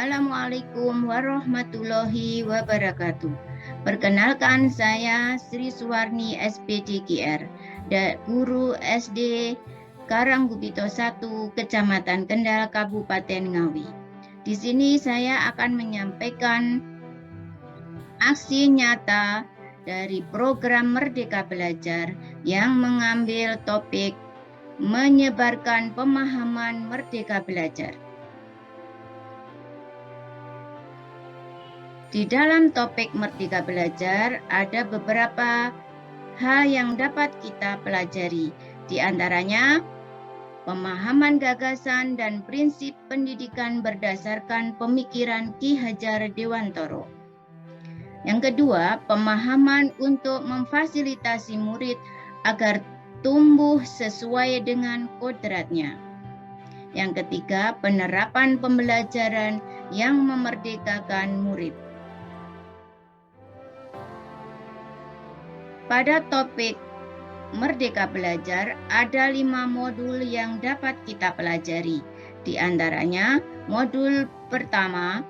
Assalamualaikum warahmatullahi wabarakatuh. Perkenalkan, saya Sri Suwarni SPDQR, guru SD Karanggubito 1, Kecamatan Kendal, Kabupaten Ngawi. Di sini saya akan menyampaikan aksi nyata dari program Merdeka Belajar yang mengambil topik menyebarkan pemahaman Merdeka Belajar. Di dalam topik Merdeka Belajar ada beberapa hal yang dapat kita pelajari. Di antaranya, pemahaman gagasan dan prinsip pendidikan berdasarkan pemikiran Ki Hajar Dewantoro. Yang kedua, pemahaman untuk memfasilitasi murid agar tumbuh sesuai dengan kodratnya. Yang ketiga, penerapan pembelajaran yang memerdekakan murid. Pada topik Merdeka Belajar, ada 5 modul yang dapat kita pelajari. Di antaranya, modul pertama,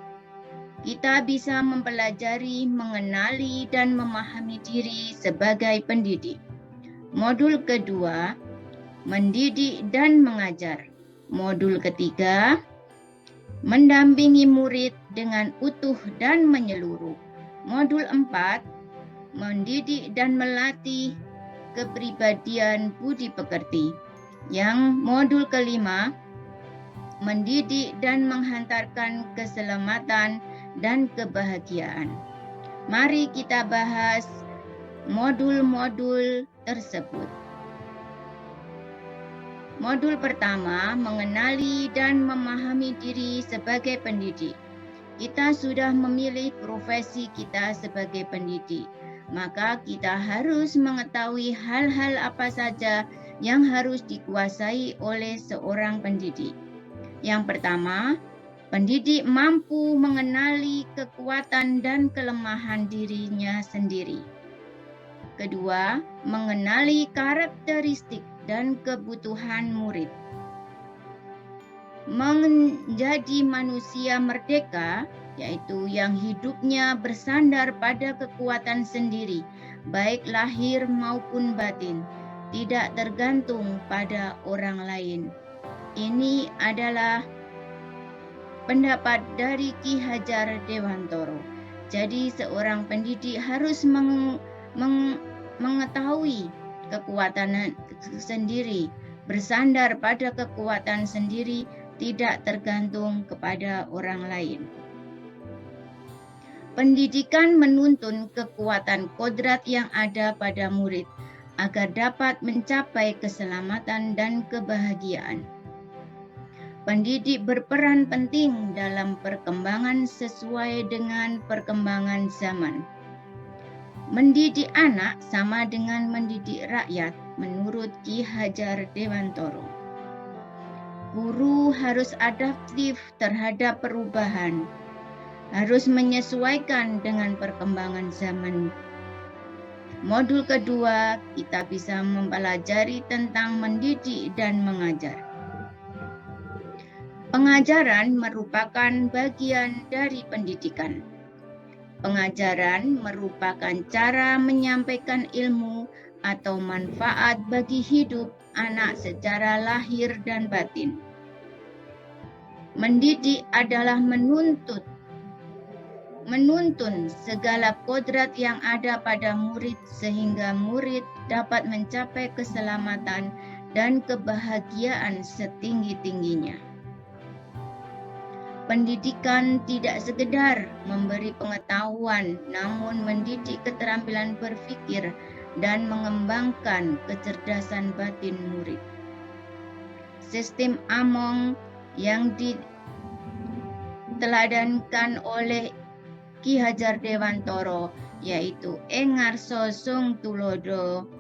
kita bisa mempelajari, mengenali, dan memahami diri sebagai pendidik. Modul kedua, mendidik dan mengajar. Modul ketiga, mendampingi murid dengan utuh dan menyeluruh. Modul 4, mendidik dan melatih kepribadian budi pekerti. Yang modul kelima, mendidik dan menghantarkan keselamatan dan kebahagiaan. Mari kita bahas modul-modul tersebut. Modul pertama, mengenali dan memahami diri sebagai pendidik. Kita sudah memilih profesi kita sebagai pendidik, maka kita harus mengetahui hal-hal apa saja yang harus dikuasai oleh seorang pendidik. Yang pertama, pendidik mampu mengenali kekuatan dan kelemahan dirinya sendiri. Kedua, mengenali karakteristik dan kebutuhan murid. Menjadi manusia merdeka, yaitu yang hidupnya bersandar pada kekuatan sendiri, baik lahir maupun batin, tidak tergantung pada orang lain. Ini adalah pendapat dari Ki Hajar Dewantoro. Jadi seorang pendidik harus mengetahui kekuatan sendiri, bersandar pada kekuatan sendiri, tidak tergantung kepada orang lain. Pendidikan menuntun kekuatan kodrat yang ada pada murid agar dapat mencapai keselamatan dan kebahagiaan. Pendidik berperan penting dalam perkembangan sesuai dengan perkembangan zaman. Mendidik anak sama dengan mendidik rakyat menurut Ki Hajar Dewantoro. Guru harus adaptif terhadap perubahan, harus menyesuaikan dengan perkembangan zaman. Modul kedua, kita bisa mempelajari tentang mendidik dan mengajar. Pengajaran merupakan bagian dari pendidikan. Pengajaran merupakan cara menyampaikan ilmu atau manfaat bagi hidup anak secara lahir dan batin. Mendidik adalah menuntun segala kodrat yang ada pada murid sehingga murid dapat mencapai keselamatan dan kebahagiaan setinggi-tingginya. Pendidikan tidak sekedar memberi pengetahuan, namun mendidik keterampilan berpikir dan mengembangkan kecerdasan batin murid. Sistem Among yang diteladankan oleh Ki Hajar Dewantoro yaitu ing ngarsa sung tulodo,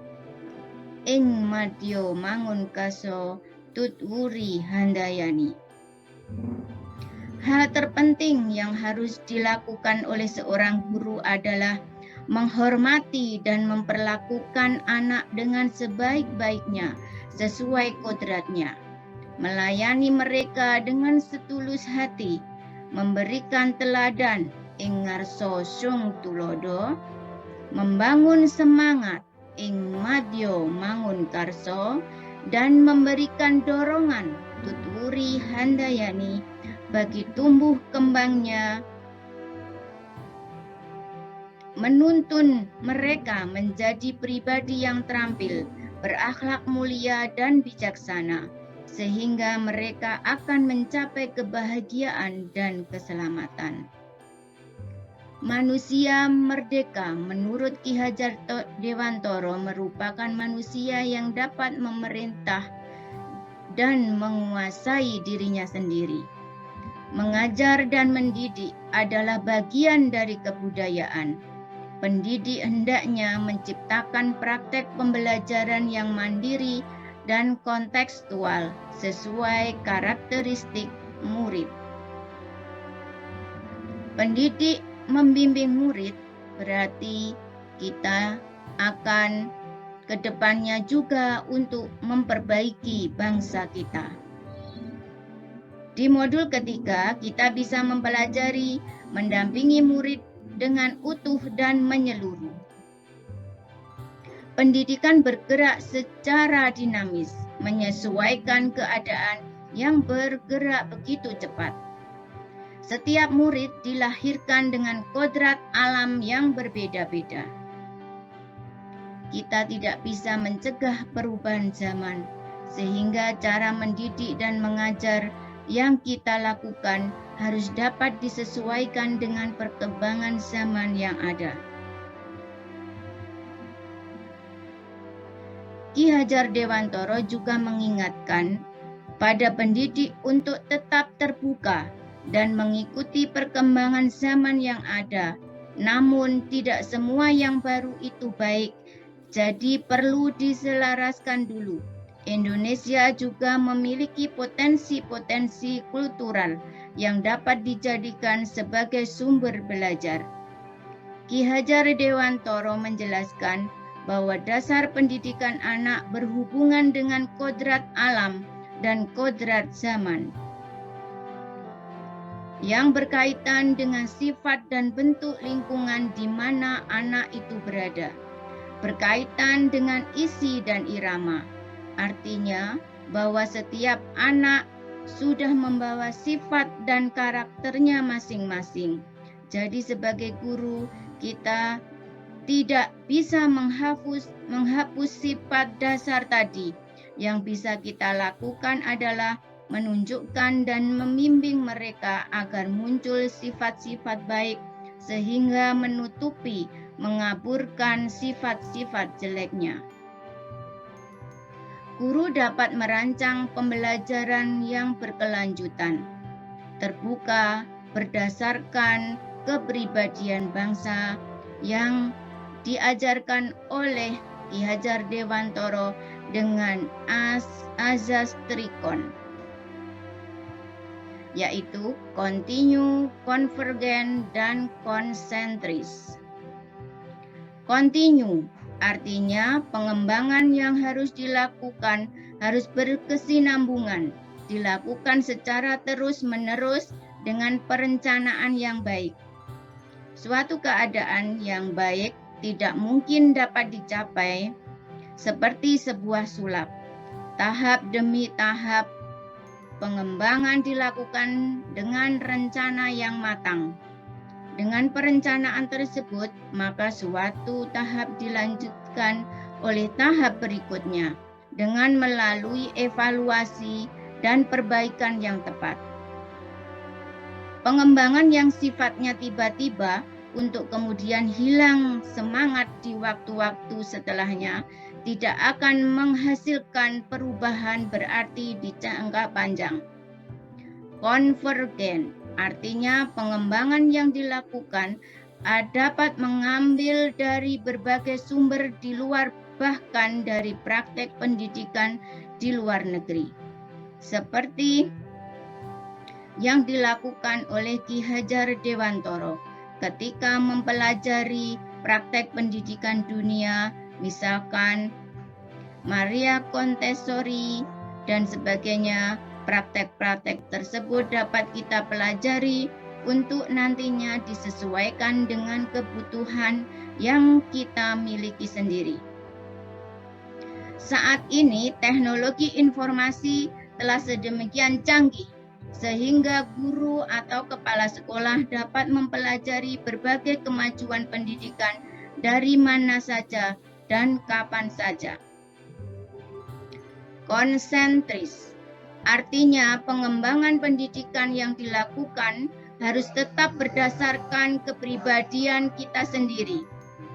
ing madya mangun kaso, tutwuri handayani. Hal terpenting yang harus dilakukan oleh seorang guru adalah menghormati dan memperlakukan anak dengan sebaik-baiknya sesuai kodratnya, melayani mereka dengan setulus hati, memberikan teladan ing ngarsa sung tulodo, membangun semangat ing madya mangun karso, dan memberikan dorongan tuturi handayani bagi tumbuh kembangnya, menuntun mereka menjadi pribadi yang terampil, berakhlak mulia dan bijaksana, sehingga mereka akan mencapai kebahagiaan dan keselamatan. Manusia merdeka menurut Ki Hajar Dewantara merupakan manusia yang dapat memerintah dan menguasai dirinya sendiri. Mengajar dan mendidik adalah bagian dari kebudayaan. Pendidik hendaknya menciptakan praktek pembelajaran yang mandiri dan kontekstual sesuai karakteristik murid. Pendidik membimbing murid berarti kita akan kedepannya juga untuk memperbaiki bangsa kita. Di modul ketiga, kita bisa mempelajari mendampingi murid dengan utuh dan menyeluruh. Pendidikan bergerak secara dinamis, menyesuaikan keadaan yang bergerak begitu cepat. Setiap murid dilahirkan dengan kodrat alam yang berbeda-beda. Kita tidak bisa mencegah perubahan zaman, sehingga cara mendidik dan mengajar yang kita lakukan harus dapat disesuaikan dengan perkembangan zaman yang ada. Ki Hajar Dewantara juga mengingatkan pada pendidik untuk tetap terbuka dan mengikuti perkembangan zaman yang ada. Namun tidak semua yang baru itu baik, jadi perlu diselaraskan dulu. Indonesia juga memiliki potensi-potensi kultural yang dapat dijadikan sebagai sumber belajar. Ki Hajar Dewantara menjelaskan bahwa dasar pendidikan anak berhubungan dengan kodrat alam dan kodrat zaman, yang berkaitan dengan sifat dan bentuk lingkungan di mana anak itu berada, berkaitan dengan isi dan irama. Artinya bahwa setiap anak sudah membawa sifat dan karakternya masing-masing. Jadi sebagai guru kita tidak bisa menghapus sifat dasar tadi. Yang bisa kita lakukan adalah menunjukkan dan membimbing mereka agar muncul sifat-sifat baik sehingga menutupi, mengaburkan sifat-sifat jeleknya. Guru dapat merancang pembelajaran yang berkelanjutan, terbuka berdasarkan kepribadian bangsa yang diajarkan oleh Ki Hajar Dewantara dengan azas trikon, yaitu kontinu, konvergen, dan konsentris. Kontinu artinya pengembangan yang harus dilakukan harus berkesinambungan, dilakukan secara terus-menerus dengan perencanaan yang baik. Suatu keadaan yang baik tidak mungkin dapat dicapai seperti sebuah sulap. Tahap demi tahap pengembangan dilakukan dengan rencana yang matang. Dengan perencanaan tersebut, maka suatu tahap dilanjutkan oleh tahap berikutnya dengan melalui evaluasi dan perbaikan yang tepat. Pengembangan yang sifatnya tiba-tiba untuk kemudian hilang semangat di waktu-waktu setelahnya tidak akan menghasilkan perubahan berarti di jangka panjang. Konvergen artinya pengembangan yang dilakukan dapat mengambil dari berbagai sumber di luar, bahkan dari praktek pendidikan di luar negeri. Seperti yang dilakukan oleh Ki Hajar Dewantara ketika mempelajari praktek pendidikan dunia, misalkan Maria Montessori dan sebagainya. Praktek-praktek tersebut dapat kita pelajari untuk nantinya disesuaikan dengan kebutuhan yang kita miliki sendiri. Saat ini teknologi informasi telah sedemikian canggih sehingga guru atau kepala sekolah dapat mempelajari berbagai kemajuan pendidikan dari mana saja dan kapan saja. Konsentris, artinya pengembangan pendidikan yang dilakukan harus tetap berdasarkan kepribadian kita sendiri.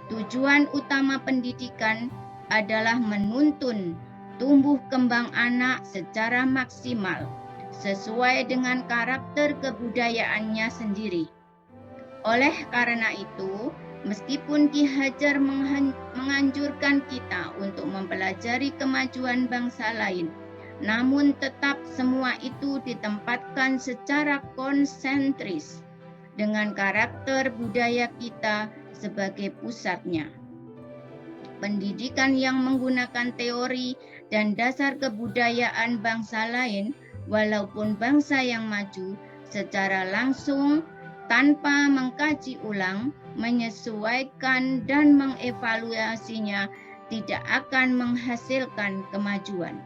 Tujuan utama pendidikan adalah menuntun tumbuh kembang anak secara maksimal, sesuai dengan karakter kebudayaannya sendiri. Oleh karena itu, meskipun Ki Hajar menganjurkan kita untuk mempelajari kemajuan bangsa lain, namun tetap semua itu ditempatkan secara konsentris dengan karakter budaya kita sebagai pusatnya. Pendidikan yang menggunakan teori dan dasar kebudayaan bangsa lain, walaupun bangsa yang maju, secara langsung tanpa mengkaji ulang, menyesuaikan dan mengevaluasinya tidak akan menghasilkan kemajuan.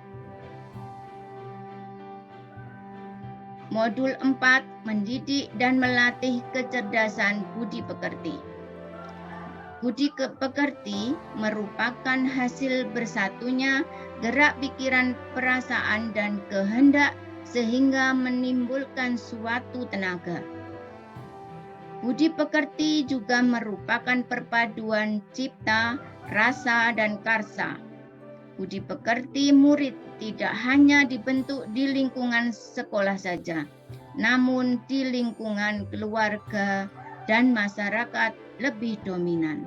Modul 4, mendidik dan melatih kecerdasan budi pekerti. Budi pekerti merupakan hasil bersatunya gerak pikiran, perasaan, dan kehendak sehingga menimbulkan suatu tenaga. Budi pekerti juga merupakan perpaduan cipta, rasa, dan karsa. Budi pekerti murid tidak hanya dibentuk di lingkungan sekolah saja, namun di lingkungan keluarga dan masyarakat lebih dominan.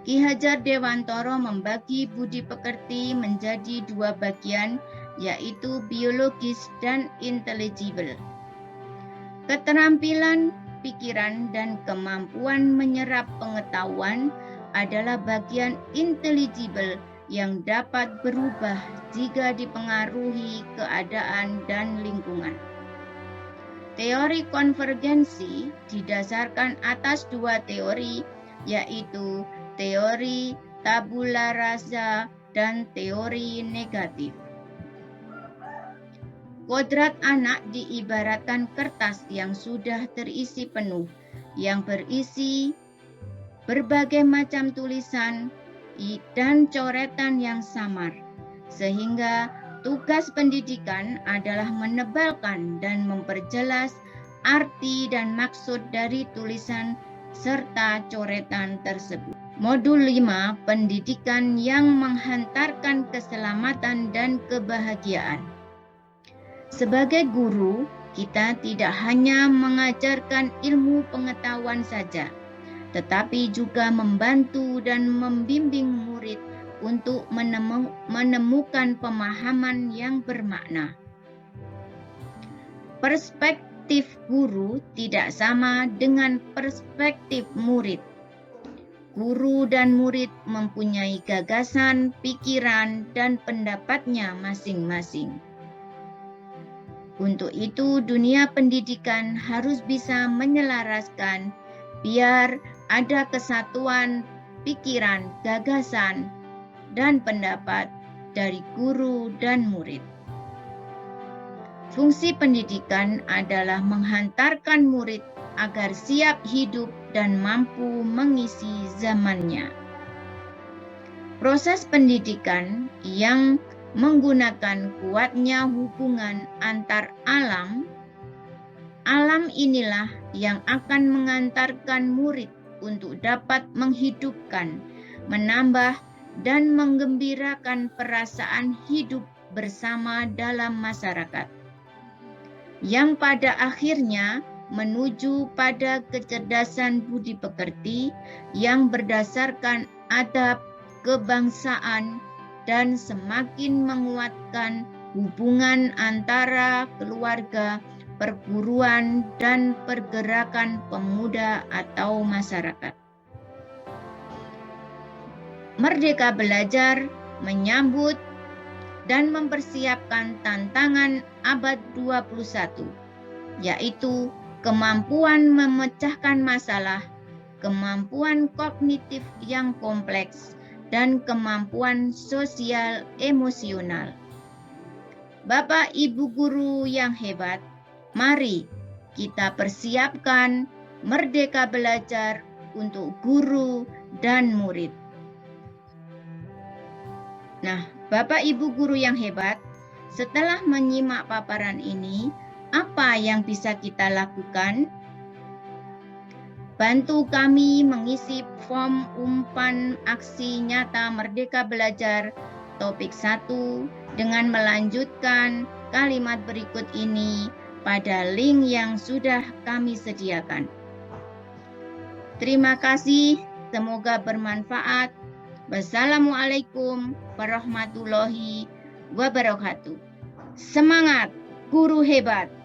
Ki Hajar Dewantara membagi budi pekerti menjadi dua bagian, yaitu biologis dan intelligible. Keterampilan pikiran dan kemampuan menyerap pengetahuan adalah bagian intelligible yang dapat berubah jika dipengaruhi keadaan dan lingkungan. Teori konvergensi didasarkan atas dua teori, yaitu teori tabula rasa dan teori negatif. Kodrat anak diibaratkan kertas yang sudah terisi penuh, yang berisi berbagai macam tulisan dan coretan yang samar, sehingga tugas pendidikan adalah menebalkan dan memperjelas arti dan maksud dari tulisan serta coretan tersebut. Modul 5, pendidikan yang menghantarkan keselamatan dan kebahagiaan. Sebagai guru, kita tidak hanya mengajarkan ilmu pengetahuan saja, tetapi juga membantu dan membimbing murid untuk menemukan pemahaman yang bermakna. Perspektif guru tidak sama dengan perspektif murid. Guru dan murid mempunyai gagasan, pikiran, dan pendapatnya masing-masing. Untuk itu, dunia pendidikan harus bisa menyelaraskan biar ada kesatuan pikiran, gagasan, dan pendapat dari guru dan murid. Fungsi pendidikan adalah menghantarkan murid agar siap hidup dan mampu mengisi zamannya. Proses pendidikan yang menggunakan kuatnya hubungan antar alam inilah yang akan mengantarkan murid untuk dapat menghidupkan, menambah, dan menggembirakan perasaan hidup bersama dalam masyarakat, yang pada akhirnya menuju pada kecerdasan budi pekerti yang berdasarkan adab kebangsaan dan semakin menguatkan hubungan antara keluarga, perguruan, dan pergerakan pemuda atau masyarakat. Merdeka Belajar menyambut dan mempersiapkan tantangan abad 21, yaitu kemampuan memecahkan masalah, kemampuan kognitif yang kompleks, dan kemampuan sosial emosional. Bapak Ibu guru yang hebat, mari kita persiapkan Merdeka Belajar untuk guru dan murid. Nah, Bapak Ibu guru yang hebat, setelah menyimak paparan ini, apa yang bisa kita lakukan? Bantu kami mengisi form umpan aksi nyata Merdeka Belajar topik 1 dengan melanjutkan kalimat berikut ini pada link yang sudah kami sediakan. Terima kasih, semoga bermanfaat. Wassalamualaikum warahmatullahi wabarakatuh. Semangat, guru hebat!